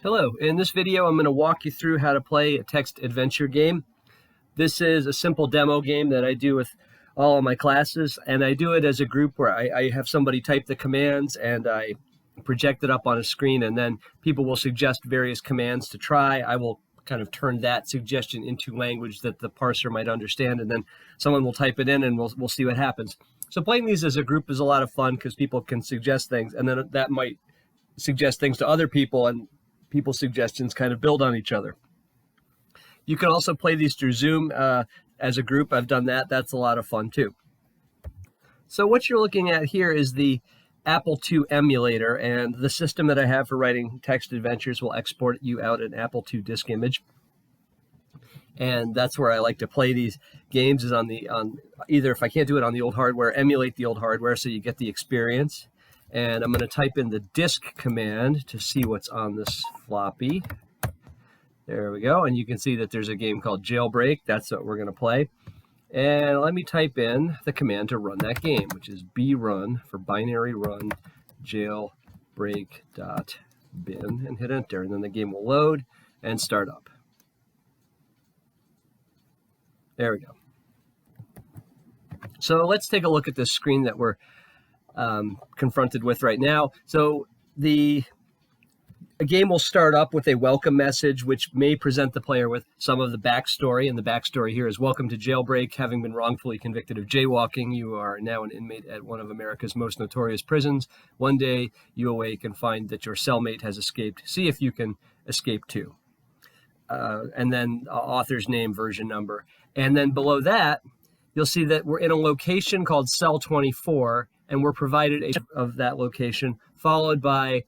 Hello, in this video I'm going to walk you through how to play a text adventure game. This is a simple demo game that I do with all of my classes, and I do it as a group where I have somebody type the commands and I project it up on a screen, and then people will suggest various commands to try. I will kind of turn that suggestion into language that the parser might understand, and then someone will type it in and we'll see what happens. So playing these as a group is a lot of fun because people can suggest things, and then that might suggest things to other people, and people's suggestions kind of build on each other. You can also play these through Zoom as a group. I've done that. That's a lot of fun too. So what you're looking at here is the Apple II emulator, and the system that I have for writing text adventures will export you out an Apple II disk image. And that's where I like to play these games, is on either, if I can't do it on the old hardware, emulate the old hardware so you get the experience. And I'm going to type in the disk command to see what's on this floppy. There we go. And you can see that there's a game called Jailbreak. That's what we're going to play. And let me type in the command to run that game, which is brun for binary run jailbreak.bin, and hit enter. And then the game will load and start up. There we go. So let's take a look at this screen that we're confronted with right now. So a game will start up with a welcome message, which may present the player with some of the backstory. And the backstory here is: welcome to Jailbreak. Having been wrongfully convicted of jaywalking, you are now an inmate at one of America's most notorious prisons. One day you awake and find that your cellmate has escaped. See if you can escape too. And then author's name, version number. And then below that, you'll see that we're in a location called Cell 24, and we're provided of that location, followed by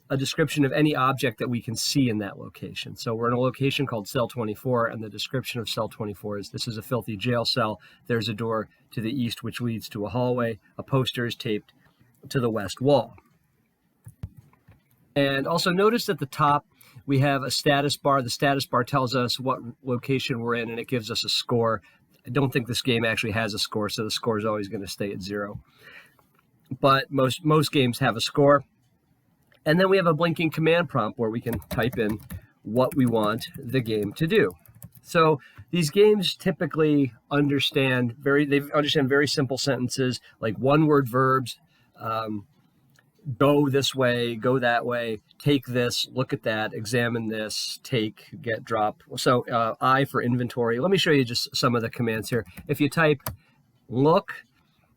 a description of any object that we can see in that location. So we're in a location called Cell 24, and the description of Cell 24 is: this is a filthy jail cell. There's a door to the east which leads to a hallway. A poster is taped to the west wall. And also notice at the top, we have a status bar. The status bar tells us what location we're in, and it gives us a score. I don't think this game actually has a score, so the score is always going to stay at 0. But most games have a score. And then we have a blinking command prompt where we can type in what we want the game to do. So these games typically understand very simple sentences, like one-word verbs. Go this way, go that way, take this, look at that, examine this, take, get, drop. So I for inventory. Let me show you just some of the commands here. If you type look,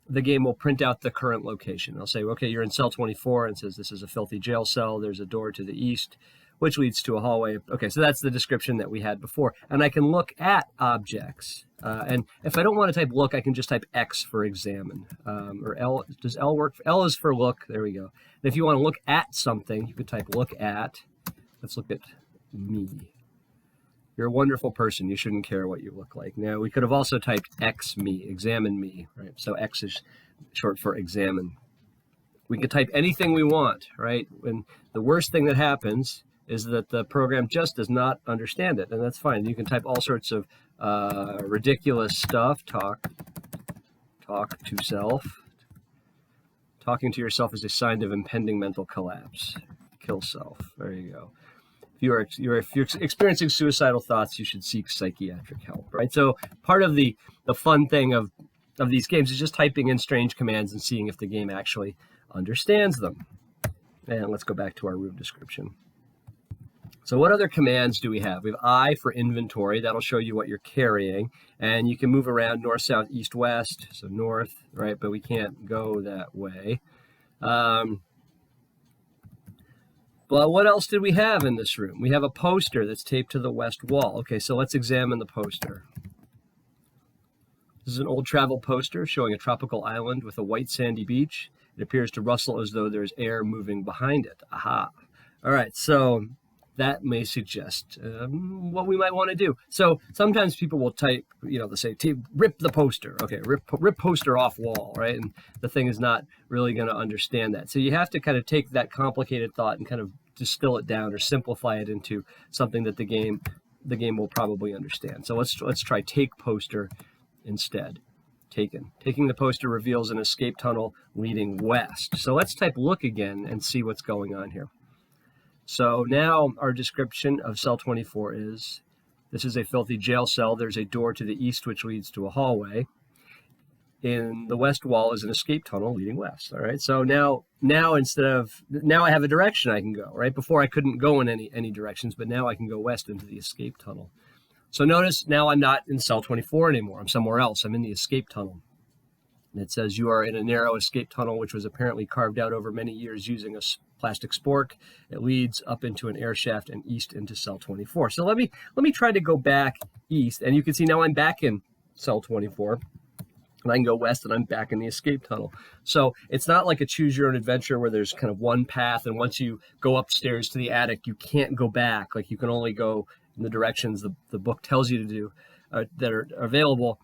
the game will print out the current location. I'll say, okay, you're in Cell 24, and it says this is a filthy jail cell. There's a door to the east, which leads to a hallway. Okay, so that's the description that we had before. And I can look at objects. And if I don't want to type look, I can just type X for examine. Or L, does L work? L is for look. There we go. And if you want to look at something, you could type look at. Let's look at me. You're a wonderful person. You shouldn't care what you look like. Now, we could have also typed X me, examine me, right? So X is short for examine. We could type anything we want, right? And the worst thing that happens is that the program just does not understand it, and that's fine. You can type all sorts of ridiculous stuff. Talk to self. Talking to yourself is a sign of impending mental collapse. Kill self. There you go. If you're experiencing suicidal thoughts, you should seek psychiatric help, right? So part of the fun thing of these games is just typing in strange commands and seeing if the game actually understands them. And let's go back to our room description. So what other commands do we have? We have I for inventory. That'll show you what you're carrying. And you can move around north, south, east, west. So north, right? But we can't go that way. Well, what else did we have in this room? We have a poster that's taped to the west wall. Okay, so let's examine the poster. This is an old travel poster showing a tropical island with a white sandy beach. It appears to rustle as though there's air moving behind it. Aha. All right, so that may suggest what we might want to do. So sometimes people will type, they'll say, rip the poster. Okay, rip poster off wall, right? And the thing is not really going to understand that. So you have to kind of take that complicated thought and kind of distill it down or simplify it into something that the game will probably understand. So let's try take poster instead. Taken. Taking the poster reveals an escape tunnel leading west. So let's type look again and see what's going on here. So now our description of cell 24 is, this is a filthy jail cell. There's a door to the east which leads to a hallway. In the west wall is an escape tunnel leading west. All right. So now I have a direction I can go. Right. Before I couldn't go in any directions, but now I can go west into the escape tunnel. So notice now I'm not in cell 24 anymore. I'm somewhere else. I'm in the escape tunnel. And it says you are in a narrow escape tunnel, which was apparently carved out over many years using a plastic spork. It leads up into an air shaft and east into cell 24. So let me try to go back east, and you can see now I'm back in cell 24, and I can go west, and I'm back in the escape tunnel. So it's not like a choose your own adventure where there's kind of one path, and once you go upstairs to the attic, you can't go back. Like you can only go in the directions the book tells you to do that are available.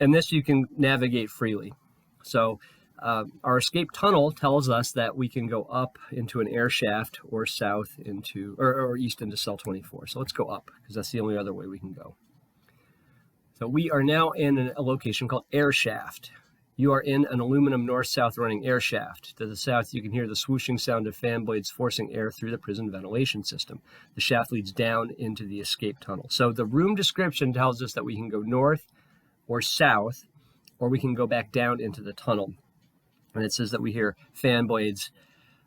And this you can navigate freely. So our escape tunnel tells us that we can go up into an air shaft or south into, or east into cell 24. So let's go up because that's the only other way we can go. So we are now in a location called air shaft. You are in an aluminum north-south running air shaft. To the south, you can hear the swooshing sound of fan blades forcing air through the prison ventilation system. The shaft leads down into the escape tunnel. So the room description tells us that we can go north or south, or we can go back down into the tunnel. And it says that we hear fan blades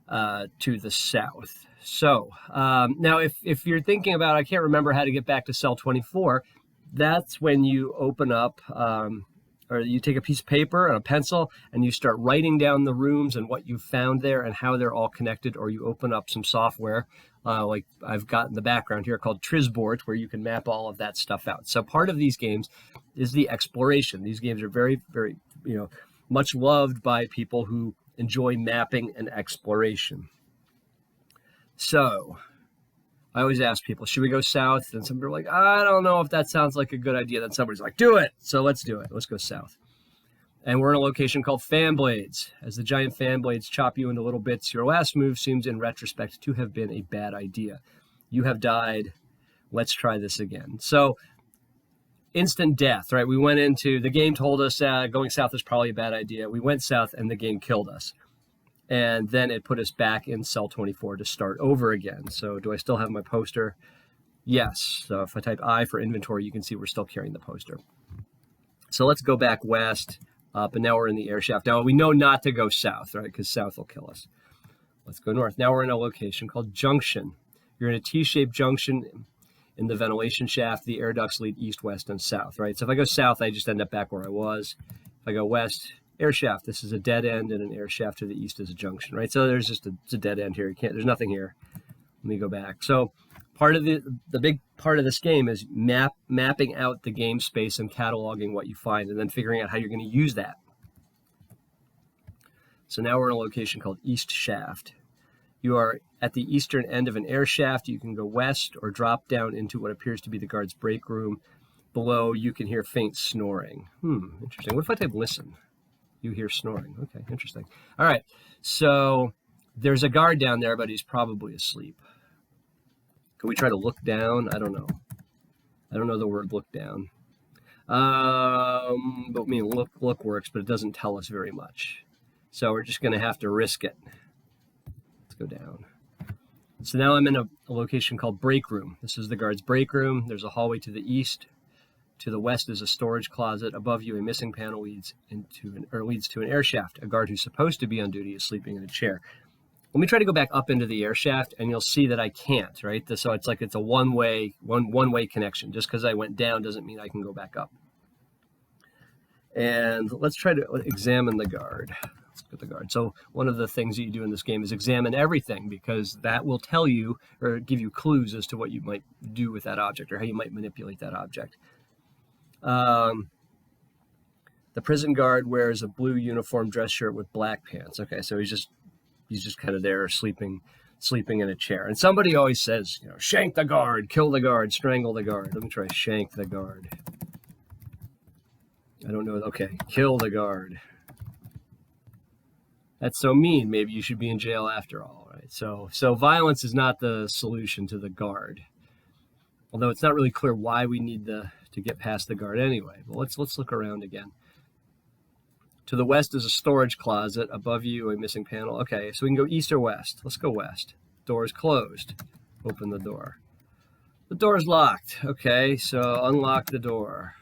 to the south. So now if you're thinking about, I can't remember how to get back to cell 24, that's when you open up, or you take a piece of paper and a pencil and you start writing down the rooms and what you found there and how they're all connected, or you open up some software like I've got in the background here called Trizbort, where you can map all of that stuff out. So part of these games is the exploration. These games are very, very, much loved by people who enjoy mapping and exploration. So I always ask people, should we go south? And some people are like, I don't know if that sounds like a good idea. Then somebody's like, do it. So let's do it. Let's go south. And we're in a location called fan blades. As the giant fan blades chop you into little bits, your last move seems in retrospect to have been a bad idea. You have died. Let's try this again. So instant death, right? We went into, the game told us going south is probably a bad idea. We went south and the game killed us. And then it put us back in cell 24 to start over again. So do I still have my poster? Yes. So if I type I for inventory, you can see we're still carrying the poster. So let's go back west up, and now we're in the air shaft. Now we know not to go south, right? Because south will kill us. Let's go north. Now we're in a location called junction. You're in a T-shaped junction in the ventilation shaft. The air ducts lead east, west, and south, right? So if I go south, I just end up back where I was. If I go west, air shaft. This is a dead end, and an air shaft to the east is a junction, right? So there's just it's a dead end here. There's nothing here. Let me go back. So part of the big part of this game is mapping out the game space and cataloging what you find, and then figuring out how you're going to use that. So now we're in a location called East Shaft. You are at the eastern end of an air shaft. You can go west or drop down into what appears to be the guard's break room. Below, you can hear faint snoring. Interesting. What if I type listen? You hear snoring. Okay, interesting. All right, so there's a guard down there, but he's probably asleep. Can we try to look down? I don't know. I don't know the word look down. But I mean, look works, but it doesn't tell us very much. So we're just going to have to risk it. Let's go down. So now I'm in a location called break room. This is the guard's break room. There's a hallway to the east. To the west is a storage closet. Above you, a missing panel leads to an air shaft. A guard who's supposed to be on duty is sleeping in a chair. Let me try to go back up into the air shaft, and you'll see that I can't, right? So it's like it's a one-way connection. Just because I went down doesn't mean I can go back up. And let's try to examine the guard. Let's get the guard. So one of the things that you do in this game is examine everything, because that will tell you or give you clues as to what you might do with that object or how you might manipulate that object. The prison guard wears a blue uniform dress shirt with black pants. Okay, so he's just kind of there sleeping in a chair. And somebody always says, shank the guard, kill the guard, strangle the guard. Let me try shank the guard. I don't know. Okay, kill the guard. That's so mean. Maybe you should be in jail after all, right? So violence is not the solution to the guard. Although it's not really clear why we need to get past the guard anyway. But let's look around again. To the west is a storage closet. Above you, a missing panel. Okay, so we can go east or west. Let's go west. Door is closed. Open the door. The door is locked. Okay, so unlock the door.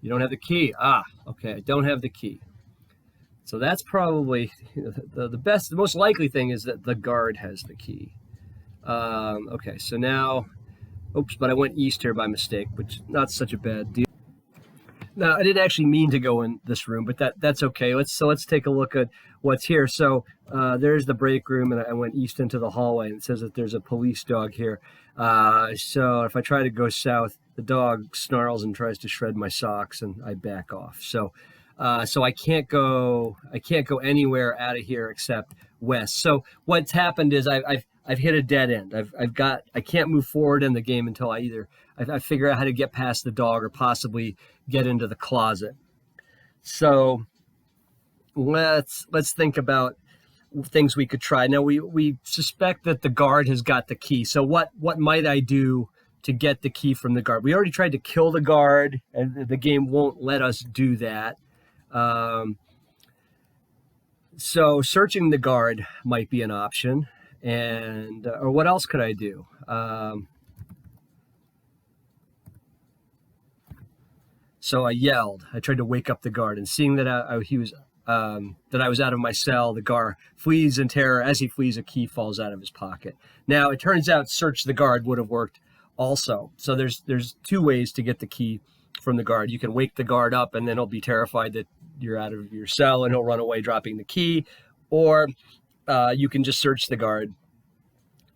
You don't have the key. Ah, okay, I don't have the key. So that's probably the most likely thing is that the guard has the key. Okay, so now, oops, but I went east here by mistake, which not such a bad deal. Now, I didn't actually mean to go in this room, but that's okay. Let's take a look at what's here. So there's the break room, and I went east into the hallway, and it says that there's a police dog here. So if I try to go south, the dog snarls and tries to shred my socks, and I back off. So I can't go anywhere out of here except west. So what's happened is I've hit a dead end. I can't move forward in the game until I figure out how to get past the dog or possibly get into the closet. So let's think about things we could try. Now we suspect that the guard has got the key. So what might I do to get the key from the guard? We already tried to kill the guard, and the game won't let us do that. So searching the guard might be an option. And or what else could I do? So I yelled. I tried to wake up the guard, and seeing that I was out of my cell, the guard flees in terror. As he flees, a key falls out of his pocket. Now it turns out search the guard would have worked also. So there's two ways to get the key from the guard. You can wake the guard up, and then he'll be terrified that you're out of your cell, and he'll run away dropping the key, or you can just search the guard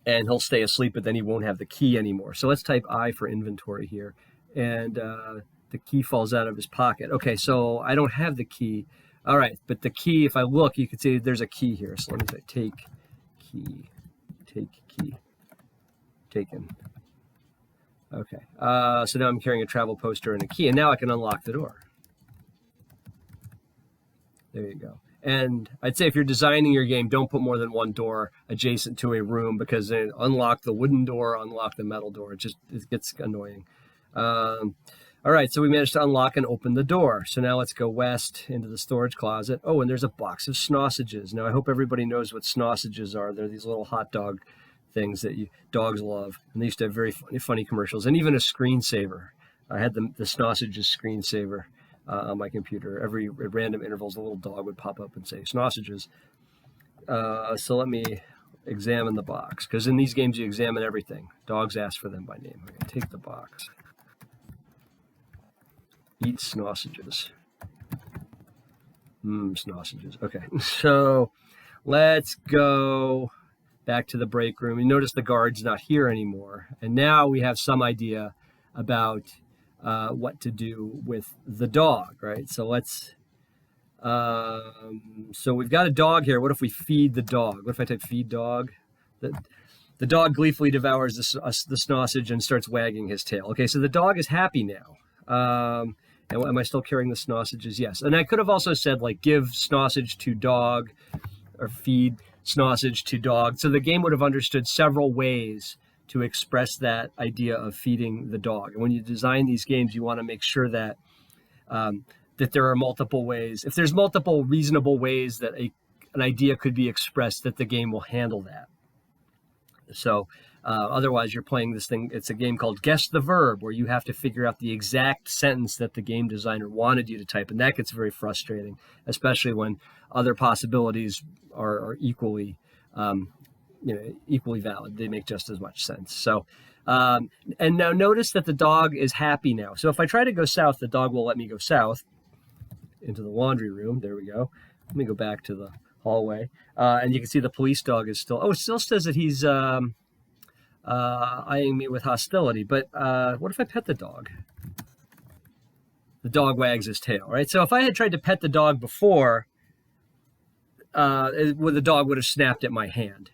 and he'll stay asleep, but then he won't have the key anymore. So let's type I for inventory here. And the key falls out of his pocket. Okay, so I don't have the key. All right, but the key, if I look, you can see there's a key here. So let me say take key, taken. Okay, so now I'm carrying a travel poster and a key, and now I can unlock the door. There you go. And I'd say if you're designing your game, don't put more than one door adjacent to a room, because then unlock the wooden door, unlock the metal door. It gets annoying. All right, so we managed to unlock and open the door. So now let's go west into the storage closet. Oh, and there's a box of sausages. Now I hope everybody knows what sausages are. They're these little hot dog things that dogs love. And they used to have very funny commercials, and even a screensaver. I had the sausages screensaver on my computer. At random intervals, a little dog would pop up and say sausages. So let me examine the box, because in these games you examine everything. Dogs ask for them by name. I'm gonna take the box. Eat sausages. Sausages. Okay, so let's go back to the break room. You notice the guard's not here anymore, and now we have some idea about what to do with the dog, right? So let's, so we've got a dog here. What if we feed the dog? What if I type feed dog? The dog gleefully devours the sausage and starts wagging his tail. Okay, so the dog is happy now. And am I still carrying the sausages? Yes. And I could have also said, like, give sausage to dog, or feed sausage to dog. So the game would have understood several ways to express that idea of feeding the dog. And when you design these games, you want to make sure that that there are multiple ways. If there's multiple reasonable ways that an idea could be expressed, that the game will handle that. So otherwise, you're playing this thing. It's a game called Guess the Verb, where you have to figure out the exact sentence that the game designer wanted you to type, and that gets very frustrating, especially when other possibilities are equally equally valid. They make just as much sense. So, and now notice that the dog is happy now. So if I try to go south, the dog will let me go south into the laundry room. There we go. Let me go back to the hallway. And you can see the police dog is still, it still says that he's eyeing me with hostility. But what if I pet the dog? The dog wags his tail, right? So if I had tried to pet the dog before, the dog would have snapped at my hand.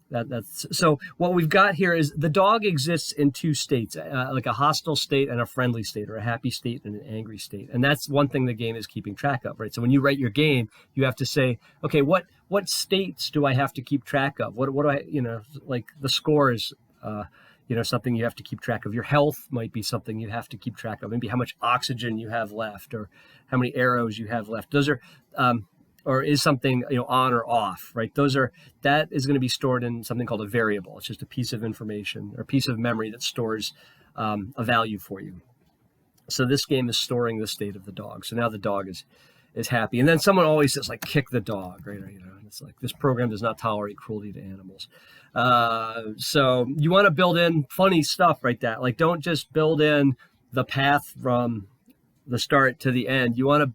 That's so what we've got here is the dog exists in two states, like a hostile state and a friendly state, or a happy state and an angry state. And that's one thing the game is keeping track of, right? So when you write your game, you have to say, okay, what states do I have to keep track of? What do I, like the score is, something you have to keep track of. Your health might be something you have to keep track of. Maybe how much oxygen you have left, or how many arrows you have left. Those are, or is something, on or off, right? That is going to be stored in something called a variable. It's just a piece of information or piece of memory that stores a value for you. So this game is storing the state of the dog. So now the dog is happy. And then someone always says, like, kick the dog, right? It's like, this program does not tolerate cruelty to animals. So you want to build in funny stuff like that. Like, don't just build in the path from the start to the end. You want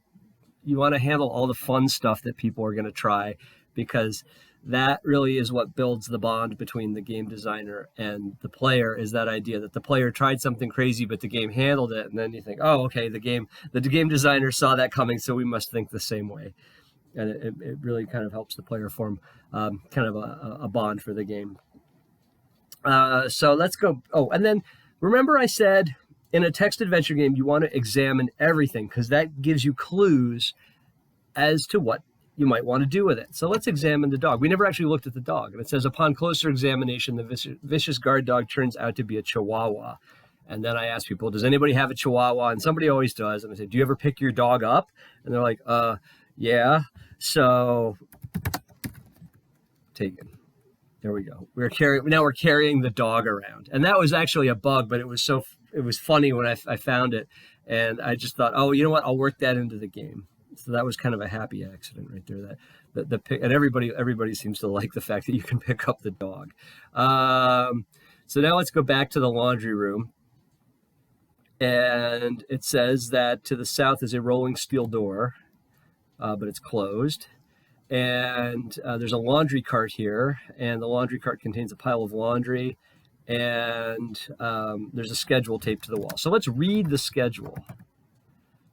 to handle all the fun stuff that people are going to try, because that really is what builds the bond between the game designer and the player, is that idea that the player tried something crazy, but the game handled it. And then you think, oh, okay, the game designer saw that coming, so we must think the same way. And it really kind of helps the player form kind of a bond for the game. So let's go. Oh, and then remember I said in a text adventure game, you want to examine everything, because that gives you clues as to what you might want to do with it. So let's examine the dog. We never actually looked at the dog. And it says, upon closer examination, the vicious guard dog turns out to be a Chihuahua. And then I ask people, does anybody have a Chihuahua? And somebody always does. And I say, do you ever pick your dog up? And they're like, yeah. So taken. There we go. Now we're carrying the dog around. And that was actually a bug, but it was funny when I found it. And I just thought, oh, you know what? I'll work that into the game. So that was kind of a happy accident right there. And everybody seems to like the fact that you can pick up the dog. So now let's go back to the laundry room. And it says that to the south is a rolling steel door, but it's closed. And there's a laundry cart here, and the laundry cart contains a pile of laundry, and there's a schedule taped to the wall. So let's read the schedule.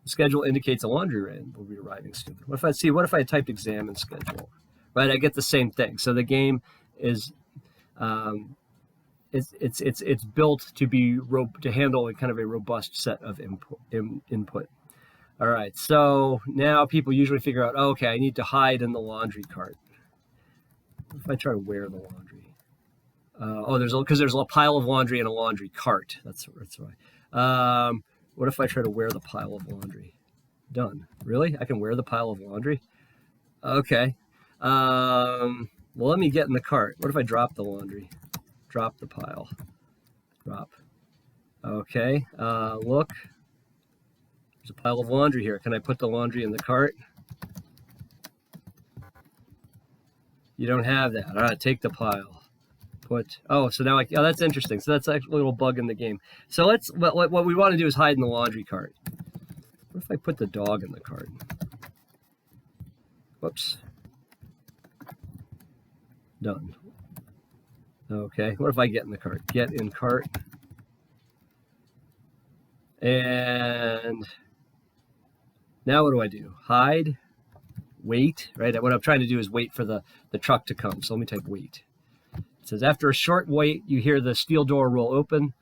The schedule indicates a laundry rain will be arriving soon. What if I typed examine schedule? Right, I get the same thing. So the game is it's built to handle a kind of a robust set of input. All right, so now people usually figure out, oh, okay, I need to hide in the laundry cart. What if I try to wear the laundry? Because there's a pile of laundry in a laundry cart. That's right. What if I try to wear the pile of laundry? Done. Really? I can wear the pile of laundry? Okay. Well, let me get in the cart. What if I drop the laundry? Drop the pile. Drop. Okay. Look. There's a pile of laundry here. Can I put the laundry in the cart? You don't have that. All right, take the pile. So now that's interesting. So that's actually a little bug in the game. So what we want to do is hide in the laundry cart. What if I put the dog in the cart? Whoops. Done. Okay, what if I get in the cart? Get in cart. And now what do I do? Hide, wait, right? What I'm trying to do is wait for the truck to come. So let me type wait. It says, after a short wait, you hear the steel door roll open.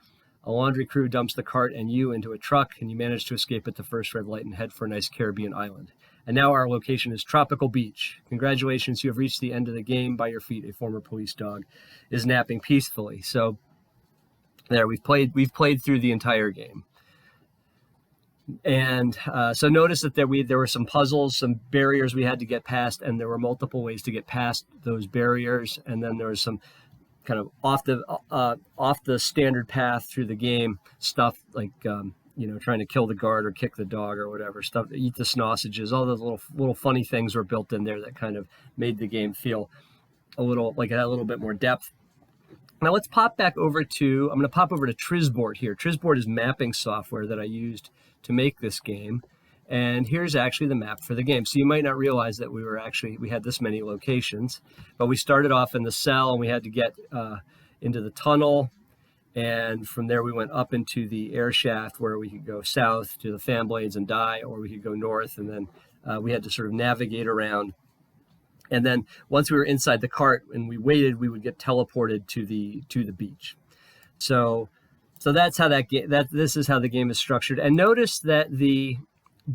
A laundry crew dumps the cart and you into a truck, and you manage to escape at the first red light and head for a nice Caribbean island. And now our location is Tropical Beach. Congratulations, you have reached the end of the game. By your feet, a former police dog is napping peacefully. So there, we've played through the entire game. And so notice that there were some puzzles, some barriers we had to get past, and there were multiple ways to get past those barriers. And then there was some kind of off the standard path through the game stuff, like trying to kill the guard or kick the dog or whatever stuff, eat the sausages. All those little funny things were built in there that kind of made the game feel a little like it had a little bit more depth. Now let's pop back over to, I'm going to pop over to Trizboard here. Trizboard is mapping software that I used to make this game. And here's actually the map for the game. So you might not realize that we had this many locations, but we started off in the cell and we had to get into the tunnel. And from there we went up into the air shaft where we could go south to the fan blades and die, or we could go north. And then we had to sort of navigate around. And then once we were inside the cart and we waited, we would get teleported to the beach. So that's how this is how the game is structured. And notice that the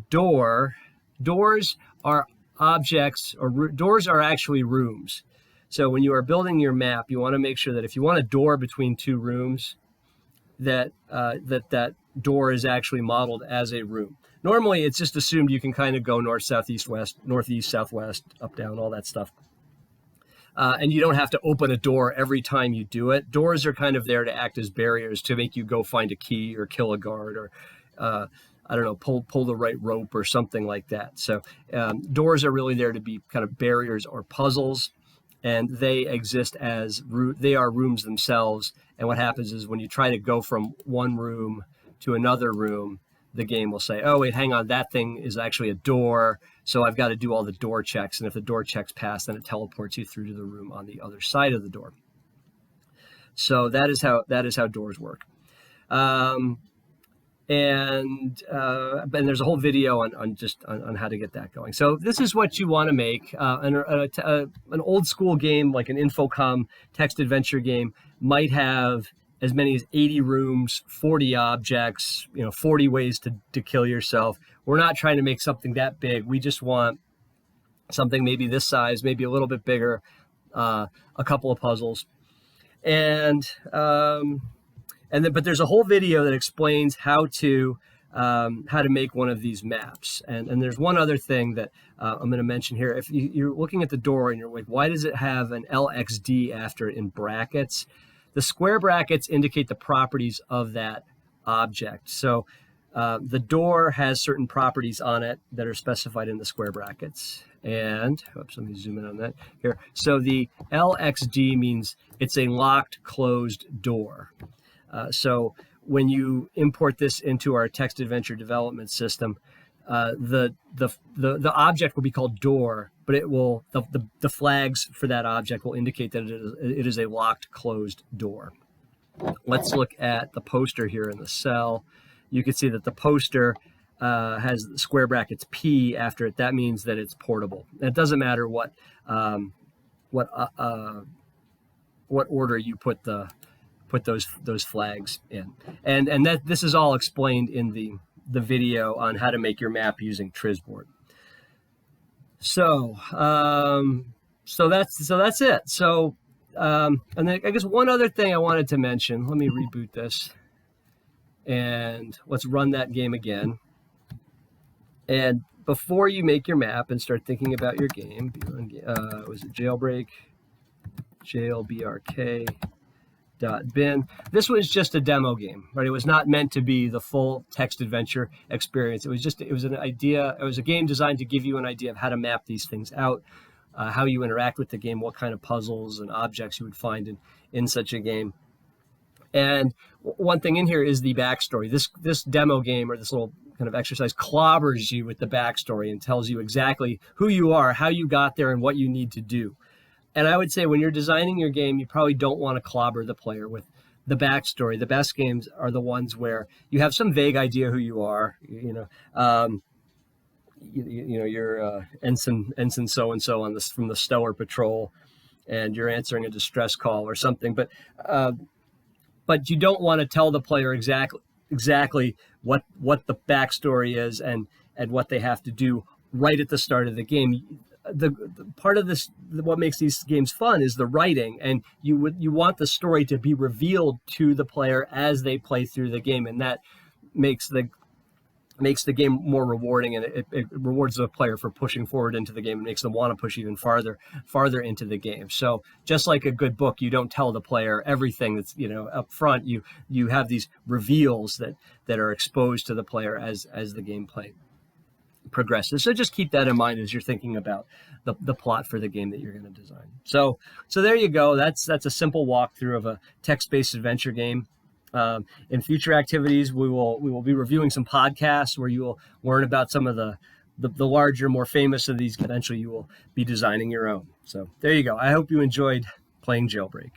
doors are objects, or doors are actually rooms. So when you are building your map, you want to make sure that if you want a door between two rooms, that door is actually modeled as a room. Normally, it's just assumed you can kind of go north, south, east, west, northeast, southwest, up, down, all that stuff. And you don't have to open a door every time you do it. Doors are kind of there to act as barriers to make you go find a key or kill a guard or, I don't know, pull the right rope or something like that. So doors are really there to be kind of barriers or puzzles, and they exist as they are rooms themselves. And what happens is when you try to go from one room to another room, the game will say, oh, wait, hang on, that thing is actually a door, so I've got to do all the door checks. And if the door checks pass, then it teleports you through to the room on the other side of the door. So that is how doors work. And there's a whole video on how to get that going. So this is what you want to make. An old school game like an Infocom text adventure game might have as many as 80 rooms, 40 objects, 40 ways to kill yourself. We're not trying to make something that big. We just want something maybe this size, maybe a little bit bigger, a couple of puzzles. But there's a whole video that explains how to make one of these maps. And there's one other thing that I'm going to mention here. If you're looking at the door and you're like, why does it have an LXD after it in brackets? The square brackets indicate the properties of that object. So the door has certain properties on it that are specified in the square brackets. And, oops, let me zoom in on that here. So the LXD means it's a locked, closed door. So when you import this into our text adventure development system, the object will be called door, but it will the flags for that object will indicate that it is a locked, closed door. Let's look at the poster here in the cell. You can see that the poster has square brackets P after it. That means that it's portable. And it doesn't matter what order you put those flags in. And that this is all explained in the video on how to make your map using Trizboard. So that's it. So and then I guess one other thing I wanted to mention. Let me reboot this, and let's run that game again. And before you make your map and start thinking about your game, was it Jailbreak? JLBRK.bin. This was just a demo game, right? It was not meant to be the full text adventure experience. It was an idea. It was a game designed to give you an idea of how to map these things out, how you interact with the game, what kind of puzzles and objects you would find in such a game. And one thing in here is the backstory. This demo game, or this little kind of exercise, clobbers you with the backstory and tells you exactly who you are, how you got there, and what you need to do. And I would say when you're designing your game, you probably don't want to clobber the player with the backstory. The best games are the ones where you have some vague idea who you are. You're ensign so and so from the Stellar Patrol, and you're answering a distress call or something. But you don't want to tell the player exactly what the backstory is and what they have to do right at the start of the game. The part of this, what makes these games fun, is the writing, and you want the story to be revealed to the player as they play through the game, and that makes the game more rewarding, and it rewards the player for pushing forward into the game and makes them want to push even farther into the game. So just like a good book, you don't tell the player everything that's up front. You have these reveals that are exposed to the player as the gameplay progresses. So just keep that in mind as you're thinking about the plot for the game that you're going to design. So there you go. That's a simple walkthrough of a text-based adventure game. In future activities, we will be reviewing some podcasts where you will learn about some of the larger, more famous of these. Eventually, you will be designing your own. So there you go. I hope you enjoyed playing Jailbreak.